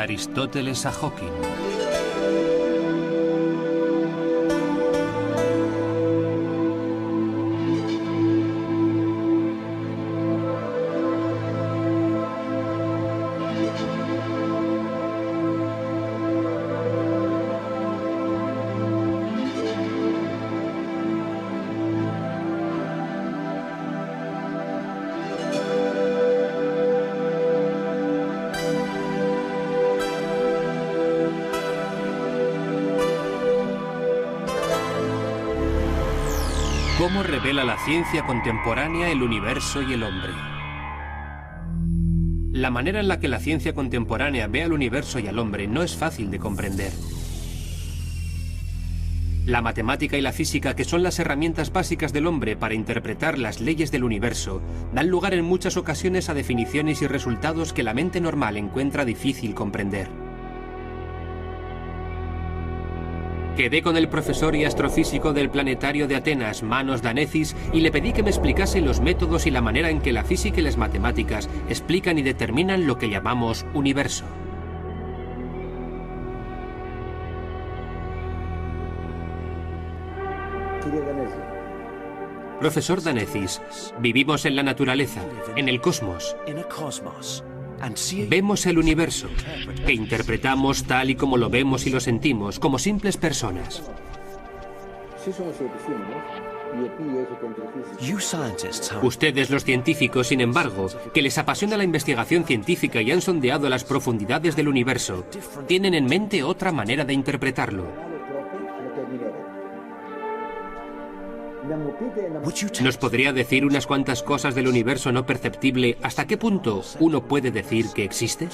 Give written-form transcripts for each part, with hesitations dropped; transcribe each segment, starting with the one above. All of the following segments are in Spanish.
Aristóteles a Hawking. ¿Cómo revela la ciencia contemporánea el universo y el hombre? La manera en la que la ciencia contemporánea ve al universo y al hombre no es fácil de comprender. La matemática y la física, que son las herramientas básicas del hombre para interpretar las leyes del universo, dan lugar en muchas ocasiones a definiciones y resultados que la mente normal encuentra difícil comprender. Quedé con el profesor y astrofísico del planetario de Atenas, Manos Danecis, y le pedí que me explicase los métodos y la manera en que la física y las matemáticas explican y determinan lo que llamamos universo. Profesor Danecis, vivimos en la naturaleza, en el cosmos. Vemos el universo, que interpretamos tal y como lo vemos y lo sentimos, como simples personas. Ustedes, los científicos, sin embargo, que les apasiona la investigación científica y han sondeado las profundidades del universo, tienen en mente otra manera de interpretarlo. ¿Nos podría decir unas cuantas cosas del universo no perceptible? ¿Hasta qué punto uno puede decir que existe?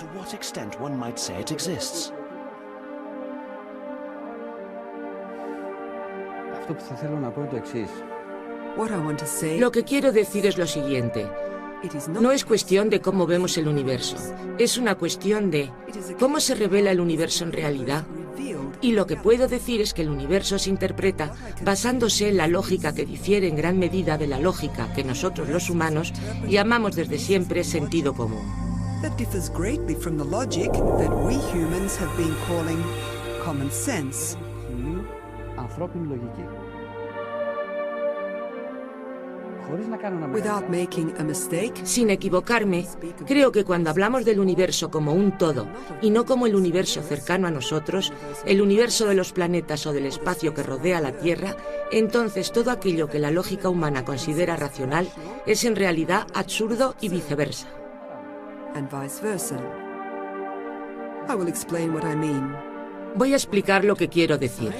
Lo que quiero decir es lo siguiente. No es cuestión de cómo vemos el universo. Es una cuestión de cómo se revela el universo en realidad. Y lo que puedo decir es que el universo se interpreta basándose en la lógica que difiere en gran medida de la lógica que nosotros los humanos llamamos desde siempre sentido común. Sin equivocarme, creo que cuando hablamos del universo como un todo y no como el universo cercano a nosotros, el universo de los planetas o del espacio que rodea la Tierra, entonces todo aquello que la lógica humana considera racional es en realidad absurdo y viceversa. Voy a explicar lo que quiero decir.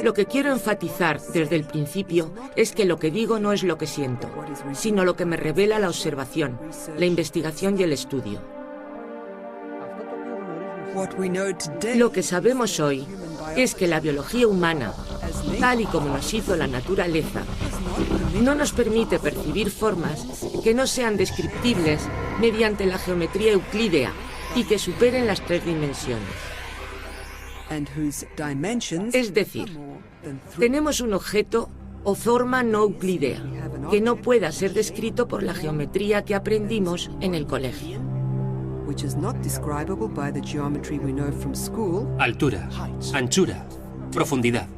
Lo que quiero enfatizar desde el principio es que lo que digo no es lo que siento, sino lo que me revela la observación, la investigación y el estudio. Lo que sabemos hoy es que la biología humana, tal y como nos hizo la naturaleza, no nos permite percibir formas que no sean descriptibles mediante la geometría euclídea y que superen las 3 dimensiones. Es decir, tenemos un objeto o forma no euclídea que no pueda ser descrito por la geometría que aprendimos en el colegio. Altura, anchura, profundidad.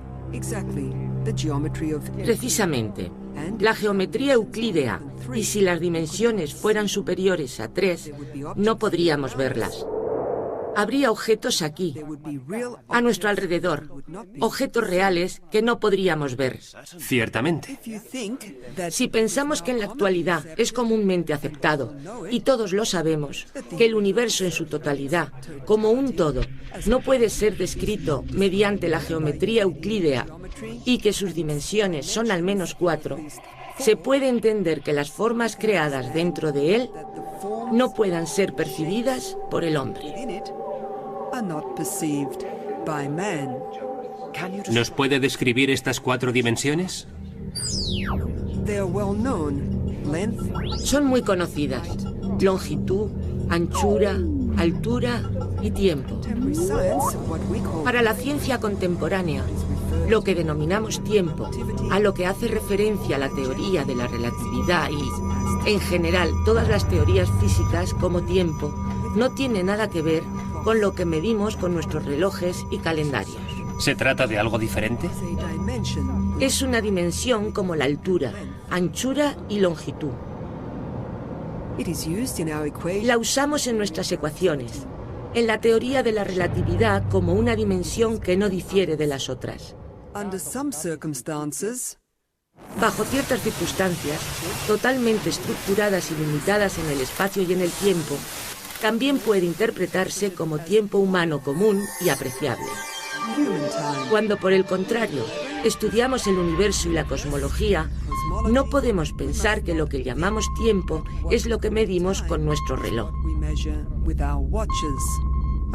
Precisamente, la geometría euclídea, y si las dimensiones fueran superiores a 3, no podríamos verlas. Habría objetos aquí, a nuestro alrededor, objetos reales que no podríamos ver. Ciertamente. Si pensamos que en la actualidad es comúnmente aceptado, y todos lo sabemos, que el universo en su totalidad, como un todo, no puede ser descrito mediante la geometría euclídea y que sus dimensiones son al menos 4, se puede entender que las formas creadas dentro de él no puedan ser percibidas por el hombre. ¿Nos puede describir estas 4 dimensiones? Son muy conocidas: longitud, anchura, altura y tiempo. Para la ciencia contemporánea, lo que denominamos tiempo, a lo que hace referencia la teoría de la relatividad y, en general, todas las teorías físicas como tiempo, no tiene nada que ver con lo que medimos con nuestros relojes y calendarios. ¿Se trata de algo diferente? Es una dimensión como la altura, anchura y longitud. La usamos en nuestras ecuaciones, en la teoría de la relatividad como una dimensión que no difiere de las otras. Bajo ciertas circunstancias, totalmente estructuradas y limitadas en el espacio y en el tiempo, también puede interpretarse como tiempo humano común y apreciable. Cuando, por el contrario, estudiamos el universo y la cosmología, no podemos pensar que lo que llamamos tiempo es lo que medimos con nuestro reloj.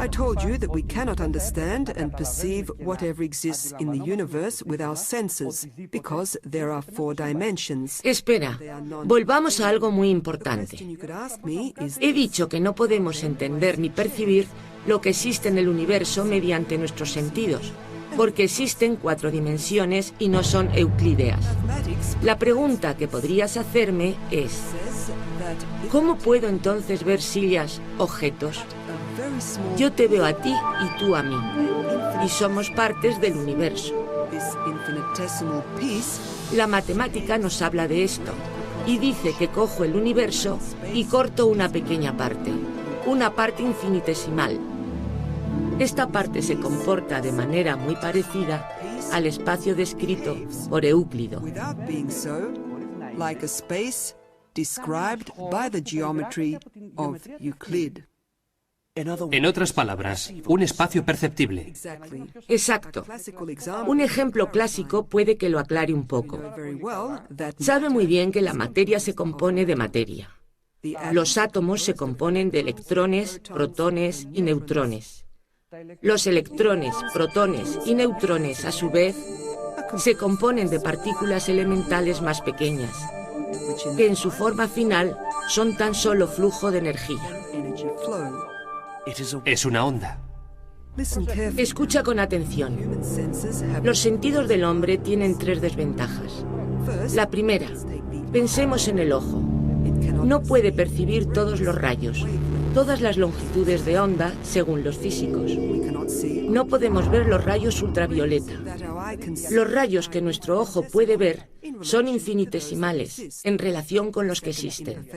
I told you that we cannot understand and perceive whatever exists in the universe with our senses, because there are 4 dimensions. Espera, volvamos a algo muy importante. He dicho que no podemos entender ni percibir lo que existe en el universo mediante nuestros sentidos, porque existen 4 dimensiones y no son euclídeas. La pregunta que podrías hacerme es, ¿cómo puedo entonces ver sillas, objetos? Yo te veo a ti y tú a mí, y somos partes del universo. La matemática nos habla de esto, y dice que cojo el universo y corto una pequeña parte infinitesimal. Esta parte se comporta de manera muy parecida al espacio descrito por Euclido. En otras palabras, un espacio perceptible. Exacto. Un ejemplo clásico puede que lo aclare un poco. Sabe muy bien que la materia se compone de materia. Los átomos se componen de electrones, protones y neutrones. Los electrones, protones y neutrones, a su vez, se componen de partículas elementales más pequeñas, que en su forma final son tan solo flujo de energía. Es una onda. Escucha con atención. Los sentidos del hombre tienen 3 desventajas. La primera, pensemos en el ojo. No puede percibir todos los rayos, todas las longitudes de onda según los físicos. No podemos ver los rayos ultravioleta. Los rayos que nuestro ojo puede ver son infinitesimales en relación con los que existen.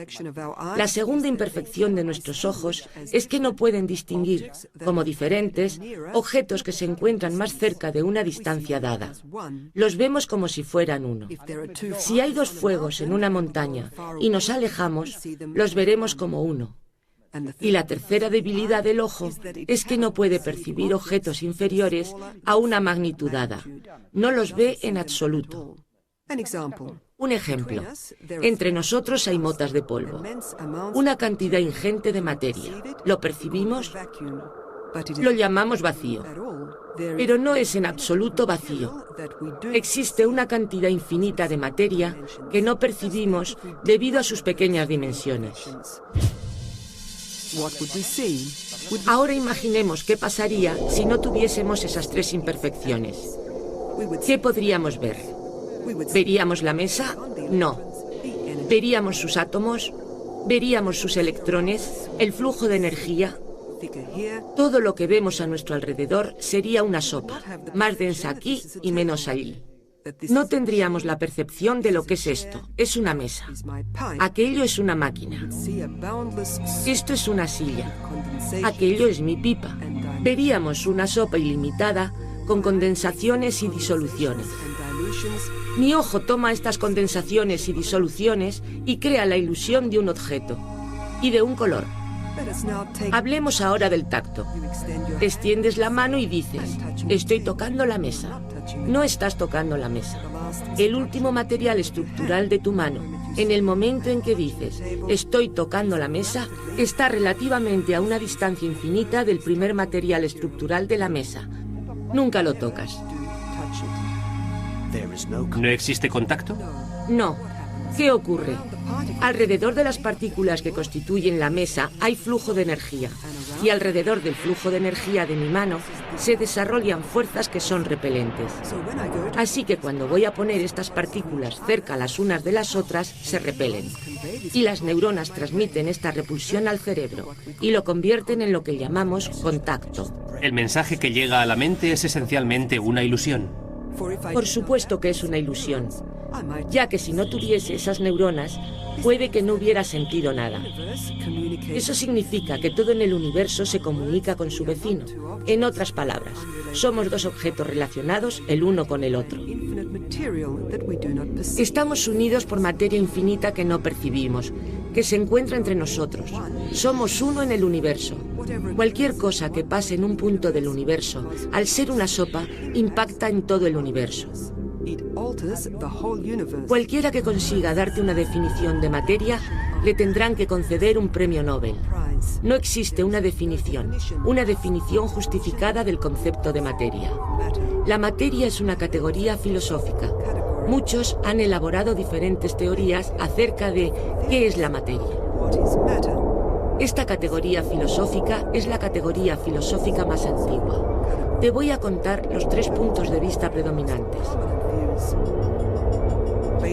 La segunda imperfección de nuestros ojos es que no pueden distinguir, como diferentes, objetos que se encuentran más cerca de una distancia dada. Los vemos como si fueran uno. Si hay 2 fuegos en una montaña y nos alejamos, los veremos como uno. Y la tercera debilidad del ojo es que no puede percibir objetos inferiores a una magnitud dada. No los ve en absoluto. Un ejemplo. Entre nosotros hay motas de polvo. Una cantidad ingente de materia. ¿Lo percibimos? Lo llamamos vacío. Pero no es en absoluto vacío. Existe una cantidad infinita de materia que no percibimos debido a sus pequeñas dimensiones. Ahora imaginemos qué pasaría si no tuviésemos esas 3 imperfecciones. ¿Qué podríamos ver? ¿Veríamos la mesa? No. ¿Veríamos sus átomos? ¿Veríamos sus electrones? ¿El flujo de energía? Todo lo que vemos a nuestro alrededor sería una sopa, más densa aquí y menos allí. No tendríamos la percepción de lo que es esto. Es una mesa. Aquello es una máquina. Esto es una silla. Aquello es mi pipa. Veríamos una sopa ilimitada con condensaciones y disoluciones. Mi ojo toma estas condensaciones y disoluciones y crea la ilusión de un objeto y de un color. Hablemos ahora del tacto. Extiendes la mano y dices, estoy tocando la mesa. No estás tocando la mesa. El último material estructural de tu mano, en el momento en que dices, estoy tocando la mesa, está relativamente a una distancia infinita del primer material estructural de la mesa. Nunca lo tocas. ¿No existe contacto? No. ¿Qué ocurre? Alrededor de las partículas que constituyen la mesa hay flujo de energía, y alrededor del flujo de energía de mi mano se desarrollan fuerzas que son repelentes. Así que cuando voy a poner estas partículas cerca las unas de las otras, se repelen. Y las neuronas transmiten esta repulsión al cerebro y lo convierten en lo que llamamos contacto. El mensaje que llega a la mente es esencialmente una ilusión. Por supuesto que es una ilusión, ya que si no tuviese esas neuronas, puede que no hubiera sentido nada. Eso significa que todo en el universo se comunica con su vecino. En otras palabras, somos dos objetos relacionados el uno con el otro. Estamos unidos por materia infinita que no percibimos, que se encuentra entre nosotros. Somos uno en el universo. Cualquier cosa que pase en un punto del universo, al ser una sopa, impacta en todo el universo. Cualquiera que consiga darte una definición de materia, le tendrán que conceder un premio Nobel. No existe una definición justificada del concepto de materia. La materia es una categoría filosófica. Muchos han elaborado diferentes teorías acerca de qué es la materia. Esta categoría filosófica es la categoría filosófica más antigua. Te voy a contar los 3 puntos de vista predominantes.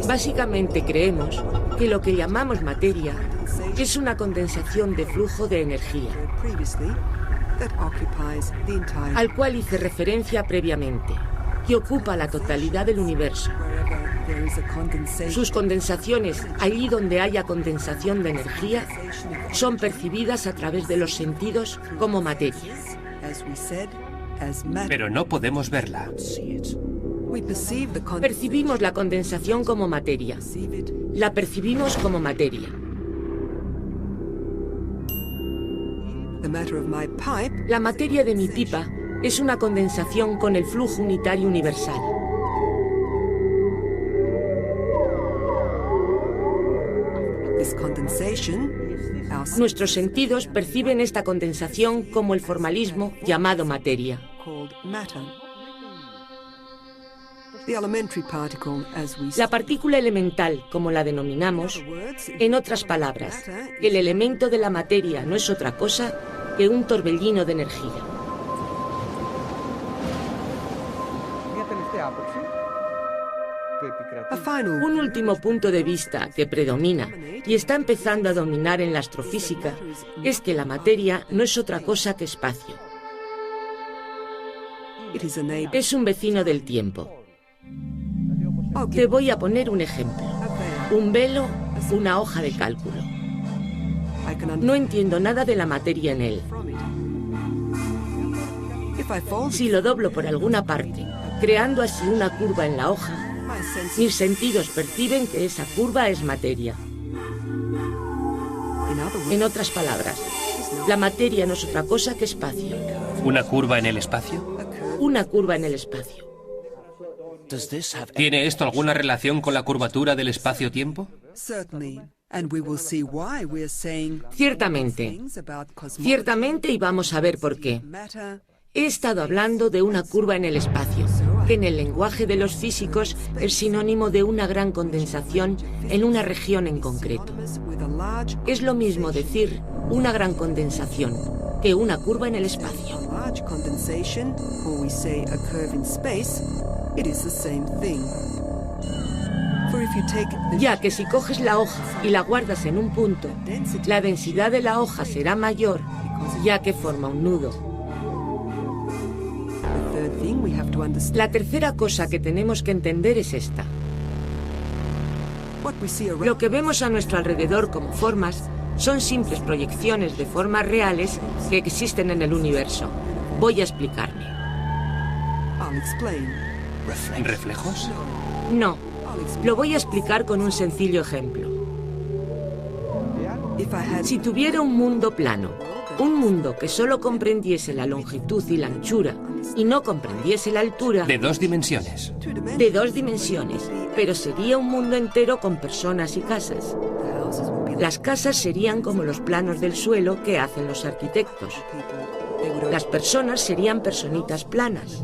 Básicamente creemos que lo que llamamos materia es una condensación de flujo de energía, al cual hice referencia previamente, que ocupa la totalidad del universo. Sus condensaciones, allí donde haya condensación de energía, son percibidas a través de los sentidos como materia. Pero no podemos verla. Percibimos la condensación como materia. La percibimos como materia. La materia de mi pipa es una condensación con el flujo unitario universal. Nuestros sentidos perciben esta condensación como el formalismo llamado materia. La partícula elemental, como la denominamos, en otras palabras, el elemento de la materia no es otra cosa que un torbellino de energía. Un último punto de vista que predomina y está empezando a dominar en la astrofísica es que la materia no es otra cosa que espacio. Es un vecino del tiempo. Te voy a poner un ejemplo. Un velo, una hoja de cálculo. No entiendo nada de la materia en él. Si lo doblo por alguna parte, creando así una curva en la hoja, mis sentidos perciben que esa curva es materia. En otras palabras, la materia no es otra cosa que espacio. ¿Una curva en el espacio? Una curva en el espacio. ¿Tiene esto alguna relación con la curvatura del espacio-tiempo? Ciertamente. Ciertamente, y vamos a ver por qué. He estado hablando de una curva en el espacio, que en el lenguaje de los físicos es sinónimo de una gran condensación en una región en concreto. Es lo mismo decir una gran condensación que una curva en el espacio. Ya que si coges la hoja y la guardas en un punto, la densidad de la hoja será mayor, ya que forma un nudo. La tercera cosa que tenemos que entender es esta. Lo que vemos a nuestro alrededor como formas son simples proyecciones de formas reales que existen en el universo. Voy a explicarme. ¿Reflejos? No, lo voy a explicar con un sencillo ejemplo. Si tuviera un mundo plano, un mundo que solo comprendiese la longitud y la anchura y no comprendiese la altura... De 2 dimensiones. De 2 dimensiones, pero sería un mundo entero con personas y casas. Las casas serían como los planos del suelo que hacen los arquitectos. Las personas serían personitas planas.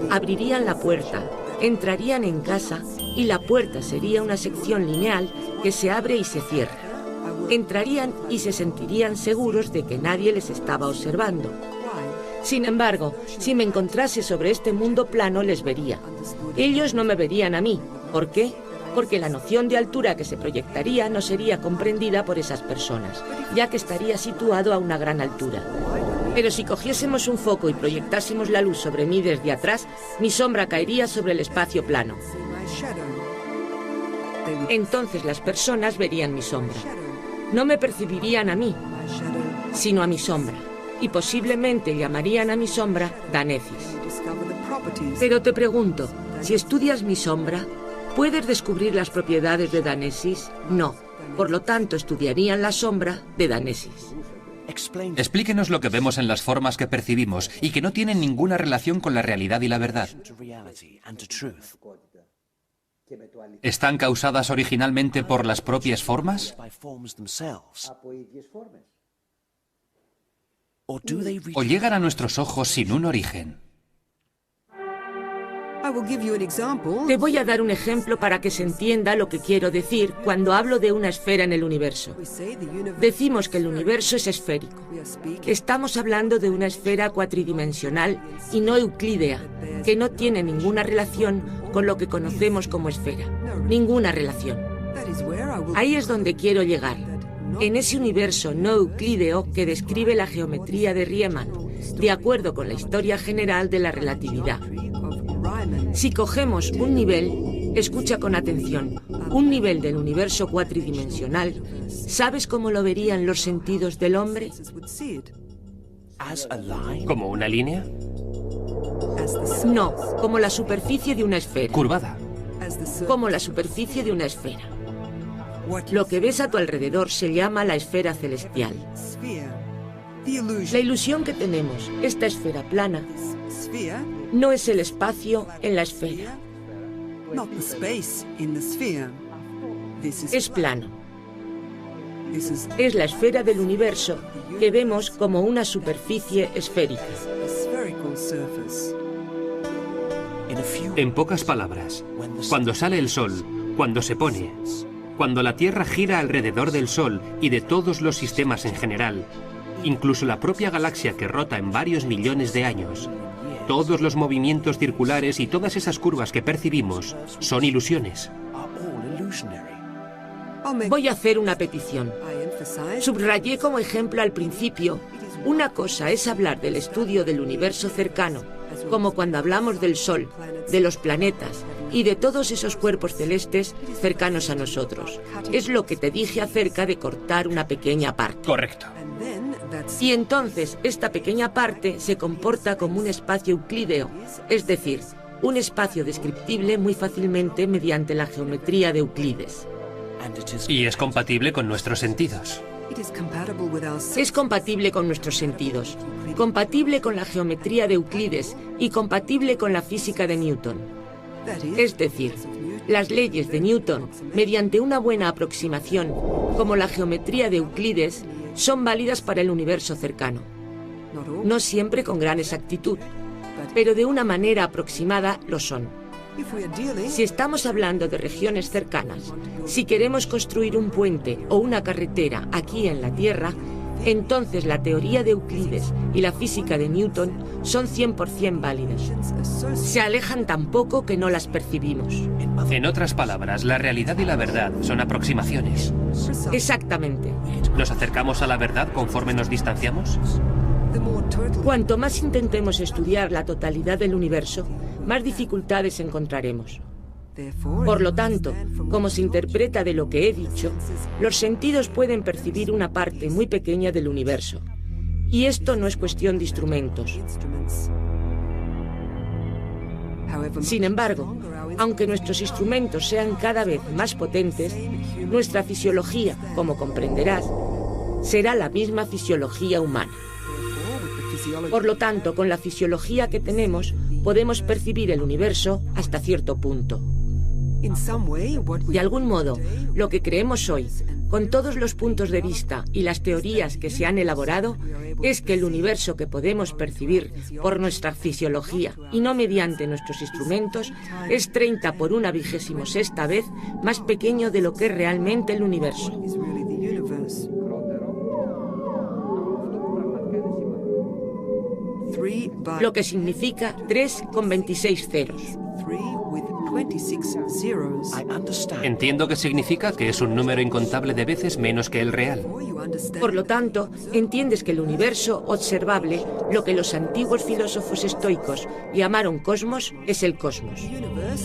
Abrirían la puerta, entrarían en casa y la puerta sería una sección lineal que se abre y se cierra. Entrarían y se sentirían seguros de que nadie les estaba observando. Sin embargo, si me encontrase sobre este mundo plano, les vería. Ellos no me verían a mí. ¿Por qué? Porque la noción de altura que se proyectaría no sería comprendida por esas personas, ya que estaría situado a una gran altura. Pero si cogiésemos un foco y proyectásemos la luz sobre mí desde atrás, mi sombra caería sobre el espacio plano. Entonces las personas verían mi sombra. No me percibirían a mí, sino a mi sombra. Y posiblemente llamarían a mi sombra Danesis. Pero te pregunto, si estudias mi sombra, ¿puedes descubrir las propiedades de Danesis? No. Por lo tanto, estudiarían la sombra de Danesis. Explíquenos lo que vemos en las formas que percibimos y que no tienen ninguna relación con la realidad y la verdad. ¿Están causadas originalmente por las propias formas? ¿O llegan a nuestros ojos sin un origen? Te voy a dar un ejemplo para que se entienda lo que quiero decir cuando hablo de una esfera en el universo. Decimos que el universo es esférico. Estamos hablando de una esfera cuatridimensional y no euclídea, que no tiene ninguna relación con lo que conocemos como esfera. Ninguna relación. Ahí es donde quiero llegar. En ese universo no euclídeo que describe la geometría de Riemann, de acuerdo con la historia general de la relatividad. Si cogemos un nivel, escucha con atención, un nivel del universo cuatridimensional, ¿sabes cómo lo verían los sentidos del hombre? ¿Como una línea? No, como la superficie de una esfera. Curvada. Como la superficie de una esfera. Lo que ves a tu alrededor se llama la esfera celestial. La ilusión que tenemos, esta esfera plana, no es el espacio en la esfera. Es plano. Es la esfera del universo que vemos como una superficie esférica. En pocas palabras, cuando sale el sol, cuando se pone, cuando la Tierra gira alrededor del Sol y de todos los sistemas en general, incluso la propia galaxia que rota en varios millones de años, todos los movimientos circulares y todas esas curvas que percibimos son ilusiones. Voy a hacer una petición. Subrayé como ejemplo al principio, una cosa es hablar del estudio del universo cercano, como cuando hablamos del Sol, de los planetas y de todos esos cuerpos celestes cercanos a nosotros. Es lo que te dije acerca de cortar una pequeña parte. Correcto. Y entonces esta pequeña parte se comporta como un espacio euclídeo, es decir, un espacio descriptible muy fácilmente mediante la geometría de Euclides. Y es compatible con nuestros sentidos. Es compatible con nuestros sentidos, compatible con la geometría de Euclides y compatible con la física de Newton. Es decir, las leyes de Newton, mediante una buena aproximación, como la geometría de Euclides, son válidas para el universo cercano. No siempre con gran exactitud, pero de una manera aproximada lo son. Si estamos hablando de regiones cercanas, si queremos construir un puente o una carretera aquí en la Tierra, entonces la teoría de Euclides y la física de Newton son 100% válidas. Se alejan tan poco que no las percibimos. En otras palabras, la realidad y la verdad son aproximaciones. Exactamente. ¿Nos acercamos a la verdad conforme nos distanciamos? Cuanto más intentemos estudiar la totalidad del universo, más dificultades encontraremos. Por lo tanto, como se interpreta de lo que he dicho, los sentidos pueden percibir una parte muy pequeña del universo. Y esto no es cuestión de instrumentos. Sin embargo, aunque nuestros instrumentos sean cada vez más potentes, nuestra fisiología, como comprenderás, será la misma fisiología humana. Por lo tanto, con la fisiología que tenemos, podemos percibir el universo hasta cierto punto. De algún modo, lo que creemos hoy, con todos los puntos de vista y las teorías que se han elaborado, es que el universo que podemos percibir por nuestra fisiología y no mediante nuestros instrumentos es 30 por 1/26 vez más pequeño de lo que es realmente el universo. Lo que significa 3 con 26 ceros. Entiendo que significa que es un número incontable de veces menos que el real. Por lo tanto, entiendes que el universo observable, lo que los antiguos filósofos estoicos llamaron cosmos, es el cosmos.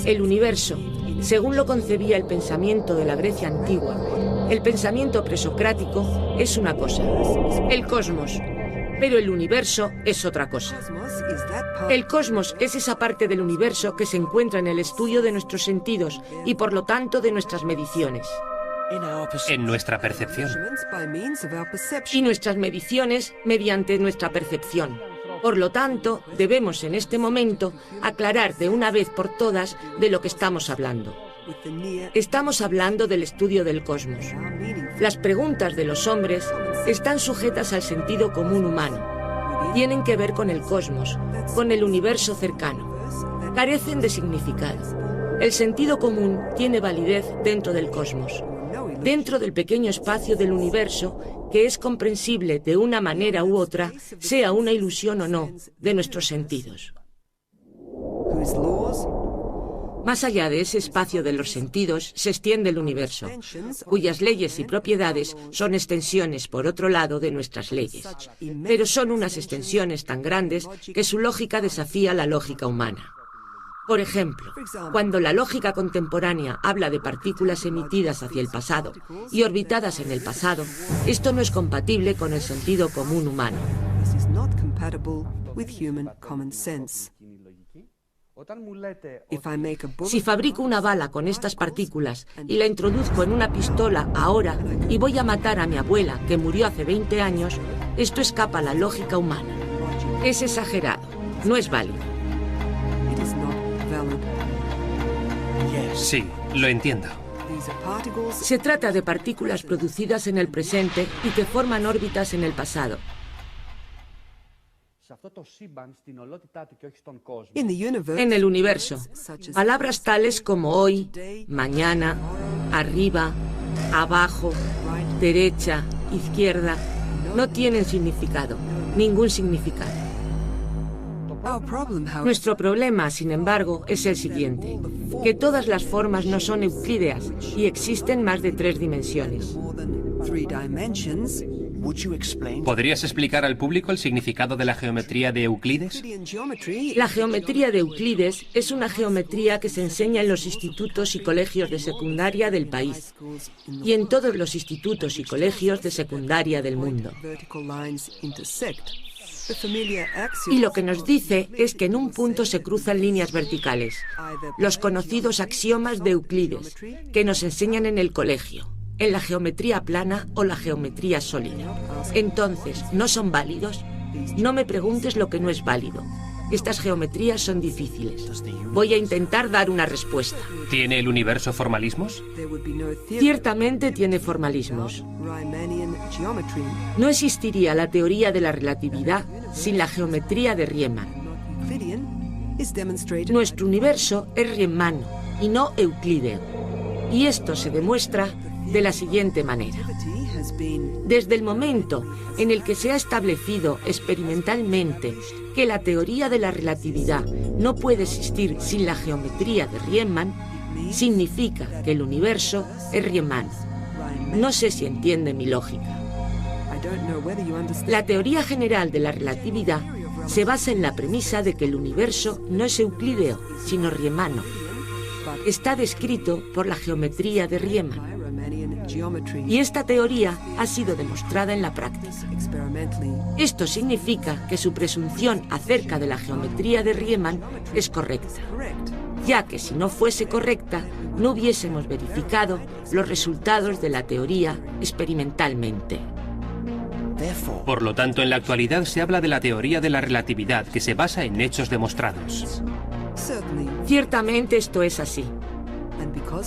El universo, según lo concebía el pensamiento de la Grecia antigua, el pensamiento presocrático, es una cosa, el cosmos. Pero el universo es otra cosa. El cosmos es esa parte del universo que se encuentra en el estudio de nuestros sentidos y por lo tanto de nuestras mediciones. En nuestra percepción. Y nuestras mediciones mediante nuestra percepción. Por lo tanto, debemos en este momento aclarar de una vez por todas de lo que estamos hablando. Estamos hablando del estudio del cosmos. Las preguntas de los hombres están sujetas al sentido común humano. Tienen que ver con el cosmos, con el universo cercano. Carecen de significado. El sentido común tiene validez dentro del cosmos, dentro del pequeño espacio del universo que es comprensible de una manera u otra, sea una ilusión o no, de nuestros sentidos. Más allá de ese espacio de los sentidos se extiende el universo, cuyas leyes y propiedades son extensiones, por otro lado, de nuestras leyes. Pero son unas extensiones tan grandes que su lógica desafía la lógica humana. Por ejemplo, cuando la lógica contemporánea habla de partículas emitidas hacia el pasado y orbitadas en el pasado, esto no es compatible con el sentido común humano. Si fabrico una bala con estas partículas y la introduzco en una pistola ahora y voy a matar a mi abuela que murió hace 20 años, esto escapa a la lógica humana. Es exagerado, no es válido. Sí, lo entiendo. Se trata de partículas producidas en el presente y que forman órbitas en el pasado. En el universo, palabras tales como hoy, mañana, arriba, abajo, derecha, izquierda, no tienen significado, ningún significado. Nuestro problema, sin embargo, es el siguiente, que todas las formas no son euclídeas y existen más de 3 dimensiones. ¿Podrías explicar al público el significado de la geometría de Euclides? La geometría de Euclides es una geometría que se enseña en los institutos y colegios de secundaria del país y en todos los institutos y colegios de secundaria del mundo. Y lo que nos dice es que en un punto se cruzan líneas verticales, los conocidos axiomas de Euclides, que nos enseñan en el colegio, en la geometría plana o la geometría sólida. Entonces, ¿no son válidos? No me preguntes lo que no es válido. Estas geometrías son difíciles. Voy a intentar dar una respuesta. ¿Tiene el universo formalismos? Ciertamente tiene formalismos. No existiría la teoría de la relatividad sin la geometría de Riemann. Nuestro universo es riemanno y no euclídeo. Y esto se demuestra de la siguiente manera. Desde el momento en el que se ha establecido experimentalmente que la teoría de la relatividad no puede existir sin la geometría de Riemann, significa que el universo es riemanno. No sé si entiende mi lógica. La teoría general de la relatividad se basa en la premisa de que el universo no es euclídeo, sino riemanno. Está descrito por la geometría de Riemann. Y esta teoría ha sido demostrada en la práctica. Esto significa que su presunción acerca de la geometría de Riemann es correcta, ya que si no fuese correcta, no hubiésemos verificado los resultados de la teoría experimentalmente. Por lo tanto, en la actualidad se habla de la teoría de la relatividad, que se basa en hechos demostrados. Ciertamente esto es así.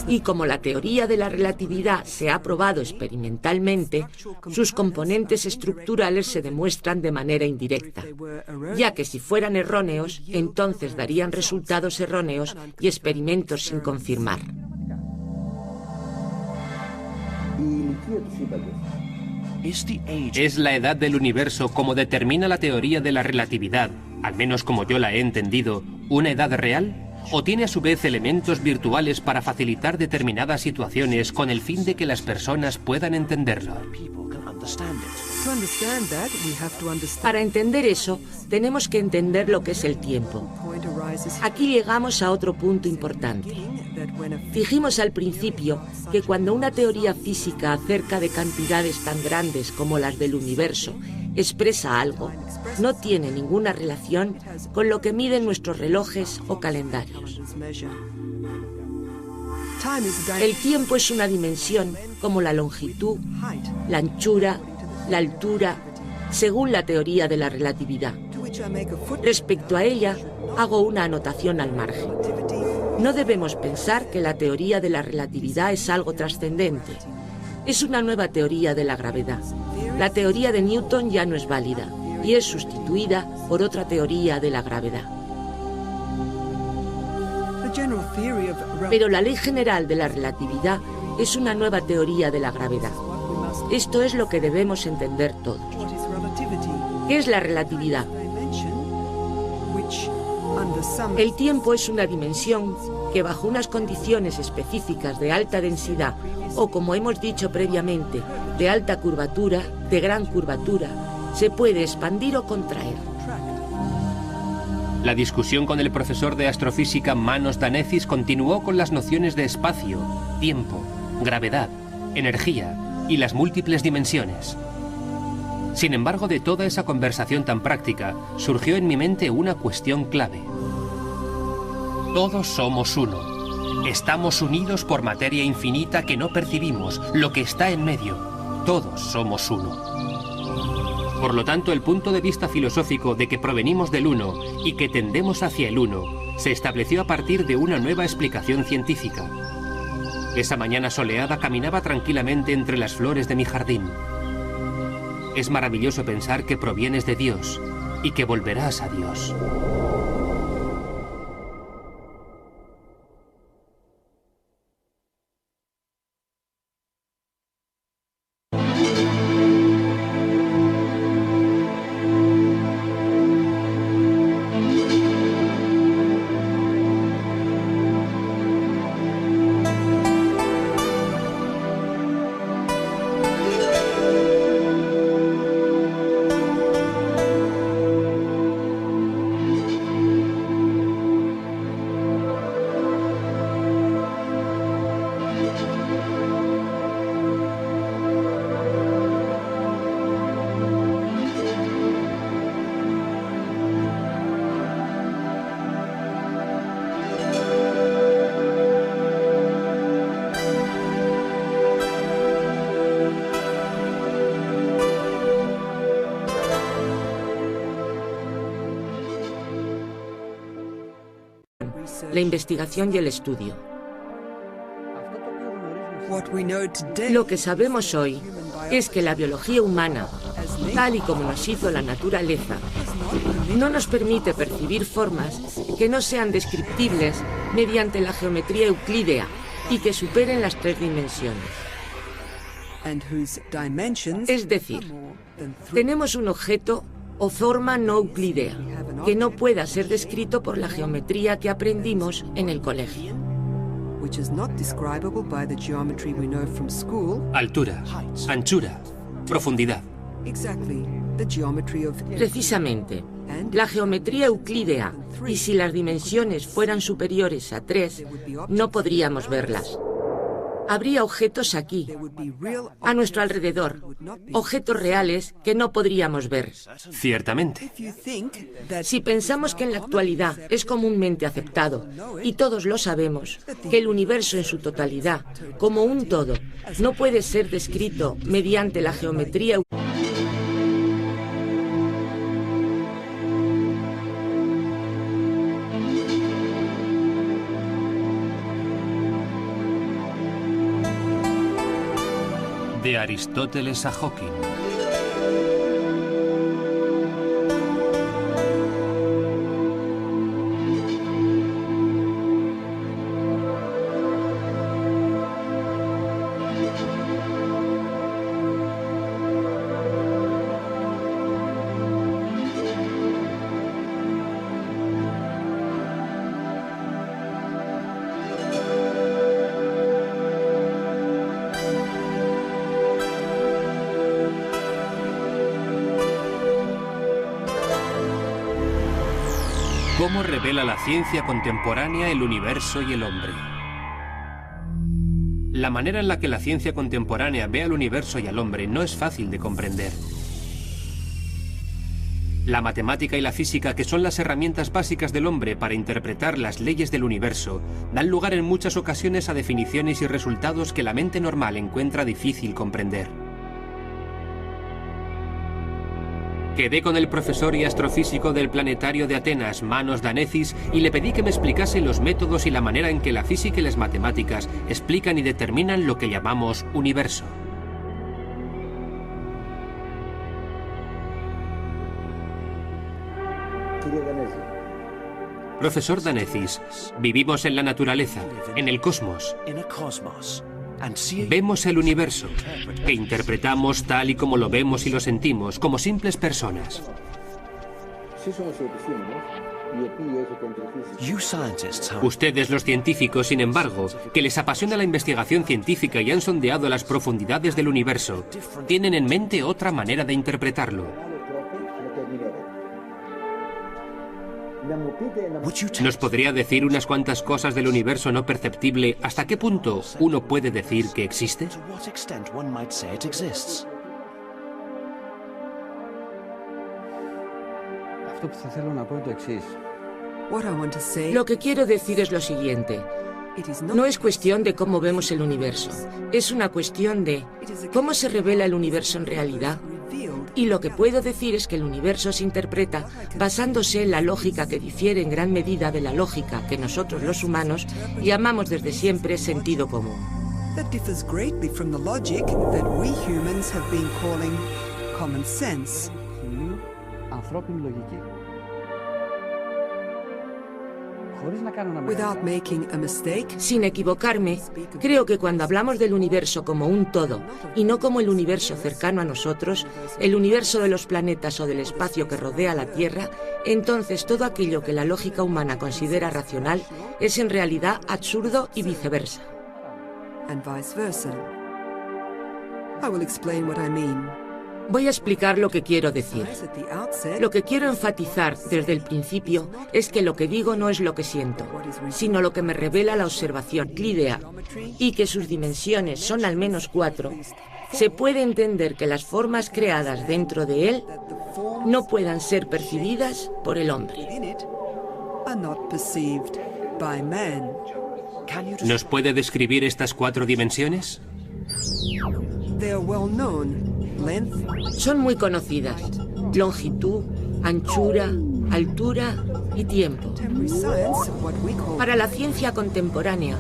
Y como la teoría de la relatividad se ha probado experimentalmente, sus componentes estructurales se demuestran de manera indirecta, ya que si fueran erróneos, entonces darían resultados erróneos y experimentos sin confirmar. ¿Es la edad del universo, como determina la teoría de la relatividad, al menos como yo la he entendido, una edad real? ¿O tiene a su vez elementos virtuales para facilitar determinadas situaciones con el fin de que las personas puedan entenderlo? Para entender eso, tenemos que entender lo que es el tiempo. Aquí llegamos a otro punto importante. Dijimos al principio que cuando una teoría física acerca de cantidades tan grandes como las del universo expresa algo, no tiene ninguna relación con lo que miden nuestros relojes o calendarios. El tiempo es una dimensión como la longitud, la anchura, la altura, según la teoría de la relatividad. Respecto a ella, hago una anotación al margen. No debemos pensar que la teoría de la relatividad es algo trascendente. Es una nueva teoría de la gravedad. La teoría de Newton ya no es válida y es sustituida por otra teoría de la gravedad. Pero la ley general de la relatividad es una nueva teoría de la gravedad. Esto es lo que debemos entender todos. ¿Qué es la relatividad? El tiempo es una dimensión que bajo unas condiciones específicas de alta densidad o, como hemos dicho previamente, de alta curvatura, de gran curvatura, se puede expandir o contraer. La discusión con el profesor de astrofísica Manos Danezis continuó con las nociones de espacio, tiempo, gravedad, energía y las múltiples dimensiones. Sin embargo, de toda esa conversación tan práctica, surgió en mi mente una cuestión clave. Todos somos uno. Estamos unidos por materia infinita que no percibimos, lo que está en medio. Todos somos uno. Por lo tanto, el punto de vista filosófico de que provenimos del uno y que tendemos hacia el uno se estableció a partir de una nueva explicación científica. Esa mañana soleada caminaba tranquilamente entre las flores de mi jardín. Es maravilloso pensar que provienes de Dios y que volverás a Dios. La investigación y el estudio. Lo que sabemos hoy es que la biología humana, tal y como nos hizo la naturaleza, no nos permite percibir formas que no sean descriptibles mediante la geometría euclídea y que superen las 3 dimensiones. Es decir, tenemos un objeto o forma no euclídea que no pueda ser descrito por la geometría que aprendimos en el colegio. Altura, anchura, profundidad. Precisamente, la geometría euclídea, y si las dimensiones fueran superiores a 3, no podríamos verlas. Habría objetos aquí, a nuestro alrededor, objetos reales que no podríamos ver. Ciertamente. Si pensamos que en la actualidad es comúnmente aceptado, y todos lo sabemos, que el universo en su totalidad, como un todo, no puede ser descrito mediante la geometría euclídea, De Aristóteles a Hawking. ¿Cómo revela la ciencia contemporánea el universo y el hombre? La manera en la que la ciencia contemporánea ve al universo y al hombre no es fácil de comprender. La matemática y la física, que son las herramientas básicas del hombre para interpretar las leyes del universo, dan lugar en muchas ocasiones a definiciones y resultados que la mente normal encuentra difícil comprender. Quedé con el profesor y astrofísico del planetario de Atenas, Manos Danecis, y le pedí que me explicase los métodos y la manera en que la física y las matemáticas explican y determinan lo que llamamos universo. Profesor Danecis, vivimos en la naturaleza, en el cosmos. Vemos el universo, que interpretamos tal y como lo vemos y lo sentimos, como simples personas. Ustedes, los científicos, sin embargo, que les apasiona la investigación científica y han sondeado las profundidades del universo, tienen en mente otra manera de interpretarlo. ¿Nos podría decir unas cuantas cosas del universo no perceptible? ¿Hasta qué punto uno puede decir que existe? Lo que quiero decir es lo siguiente. No es cuestión de cómo vemos el universo. Es una cuestión de cómo se revela el universo en realidad. Y lo que puedo decir es que el universo se interpreta basándose en la lógica que difiere en gran medida de la lógica que nosotros los humanos llamamos desde siempre sentido común. That differs greatly from the logic that we humans have been calling common sense. Without making a mistake, sin equivocarme, creo que cuando hablamos del universo como un todo y no como el universo cercano a nosotros, el universo de los planetas o del espacio que rodea la Tierra, entonces todo aquello que la lógica humana considera racional es en realidad absurdo y viceversa. And vice versa. I will explain what I mean. Voy a explicar lo que quiero decir. Lo que quiero enfatizar desde el principio es que lo que digo no es lo que siento, sino lo que me revela la observación euclídea, y que sus dimensiones son al menos 4. Se puede entender que las formas creadas dentro de él no puedan ser percibidas por el hombre. ¿Nos puede describir estas 4 dimensiones? Son muy conocidas: longitud, anchura, altura y tiempo. Para la ciencia contemporánea,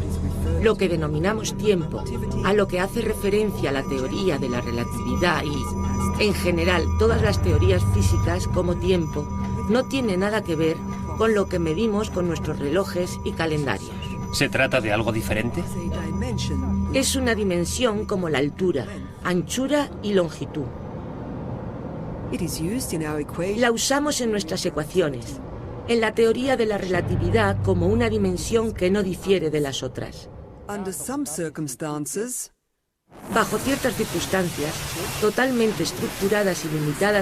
lo que denominamos tiempo, a lo que hace referencia la teoría de la relatividad y, en general, todas las teorías físicas como tiempo, no tiene nada que ver con lo que medimos con nuestros relojes y calendarios. ¿Se trata de algo diferente? Es una dimensión como la altura, anchura y longitud. La usamos en nuestras ecuaciones, en la teoría de la relatividad, como una dimensión que no difiere de las otras. Bajo ciertas circunstancias, totalmente estructuradas y limitadas,